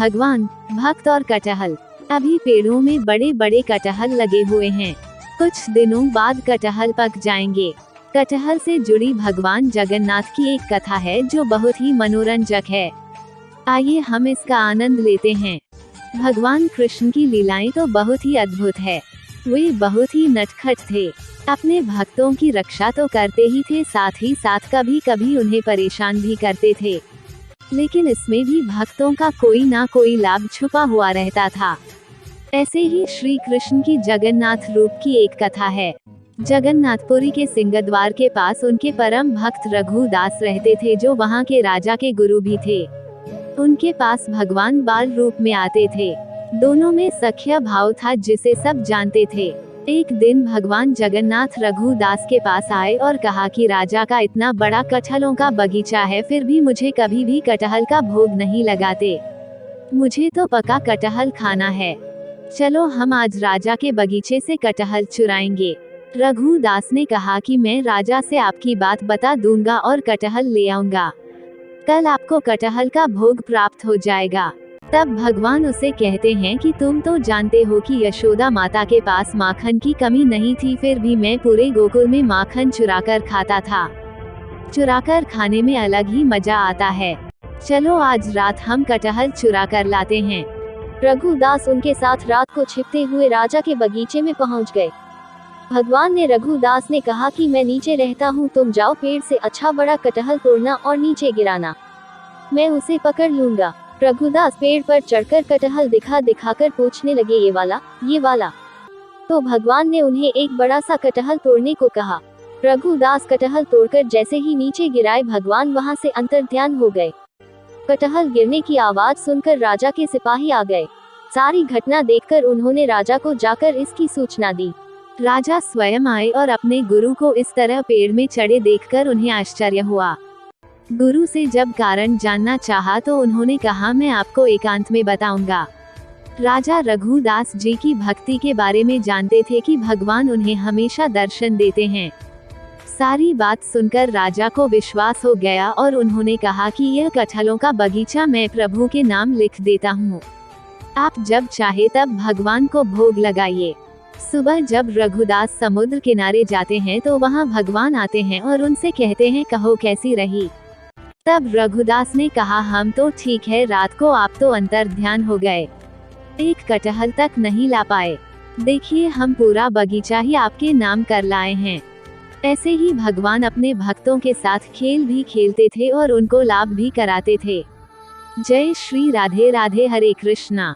भगवान, भक्त और कटहल। अभी पेड़ों में बड़े बड़े कटहल लगे हुए हैं। कुछ दिनों बाद कटहल पक जाएंगे। कटहल से जुड़ी भगवान जगन्नाथ की एक कथा है जो बहुत ही मनोरंजक है। आइए हम इसका आनंद लेते हैं। भगवान कृष्ण की लीलाएं तो बहुत ही अद्भुत है। वे बहुत ही नटखट थे। अपने भक्तों की रक्षा तो करते ही थे, साथ ही साथ कभी कभी उन्हें परेशान भी करते थे। लेकिन इसमें भी भक्तों का कोई ना कोई लाभ छुपा हुआ रहता था। ऐसे ही श्री कृष्ण की जगन्नाथ रूप की एक कथा है। जगन्नाथपुरी के सिंहद्वार के पास उनके परम भक्त रघुदास रहते थे, जो वहां के राजा के गुरु भी थे। उनके पास भगवान बाल रूप में आते थे। दोनों में सख्य भाव था जिसे सब जानते थे। एक दिन भगवान जगन्नाथ रघुदास के पास आए और कहा कि राजा का इतना बड़ा कटहलों का बगीचा है, फिर भी मुझे कभी भी कटहल का भोग नहीं लगाते। मुझे तो पका कटहल खाना है। चलो हम आज राजा के बगीचे से कटहल चुराएंगे। रघुदास ने कहा कि मैं राजा से आपकी बात बता दूंगा और कटहल ले आऊंगा। कल आपको कटहल का भोग प्राप्त हो जाएगा। तब भगवान उसे कहते हैं कि तुम तो जानते हो कि यशोदा माता के पास माखन की कमी नहीं थी, फिर भी मैं पूरे गोकुल में माखन चुराकर खाता था। चुराकर खाने में अलग ही मजा आता है। चलो आज रात हम कटहल चुरा कर लाते हैं। रघुदास उनके साथ रात को छिपते हुए राजा के बगीचे में पहुंच गए। भगवान ने रघुदास ने कहा कि मैं नीचे रहता हूं, तुम जाओ पेड़ से अच्छा बड़ा कटहल तोड़ना और नीचे गिराना, मैं उसे पकड़ लूंगा। रघुदास पेड़ पर चढ़कर कटहल दिखाकर पूछने लगे, ये वाला। तो भगवान ने उन्हें एक बड़ा सा कटहल तोड़ने को कहा। रघुदास कटहल तोड़कर जैसे ही नीचे गिराए, भगवान वहां से अंतर्ध्यान हो गए। कटहल गिरने की आवाज सुनकर राजा के सिपाही आ गए। सारी घटना देखकर उन्होंने राजा को जाकर इसकी सूचना दी। राजा स्वयं आए और अपने गुरु को इस तरह पेड़ में चढ़े देखकर उन्हें आश्चर्य हुआ। गुरु से जब कारण जानना चाहा तो उन्होंने कहा, मैं आपको एकांत में बताऊंगा। राजा रघुदास जी की भक्ति के बारे में जानते थे कि भगवान उन्हें हमेशा दर्शन देते हैं। सारी बात सुनकर राजा को विश्वास हो गया और उन्होंने कहा कि यह कटहलों का बगीचा मैं प्रभु के नाम लिख देता हूँ। आप जब चाहे तब भगवान को भोग लगाइए। सुबह जब रघुदास समुद्र किनारे जाते हैं तो वहाँ भगवान आते हैं और उनसे कहते हैं, कहो कैसी रही। तब रघुदास ने कहा, हम तो ठीक है, रात को आप तो अंतर्ध्यान हो गए, एक कटहल तक नहीं ला पाए। देखिए हम पूरा बगीचा ही आपके नाम कर लाए हैं। ऐसे ही भगवान अपने भक्तों के साथ खेल भी खेलते थे और उनको लाभ भी कराते थे। जय श्री राधे राधे, हरे कृष्णा।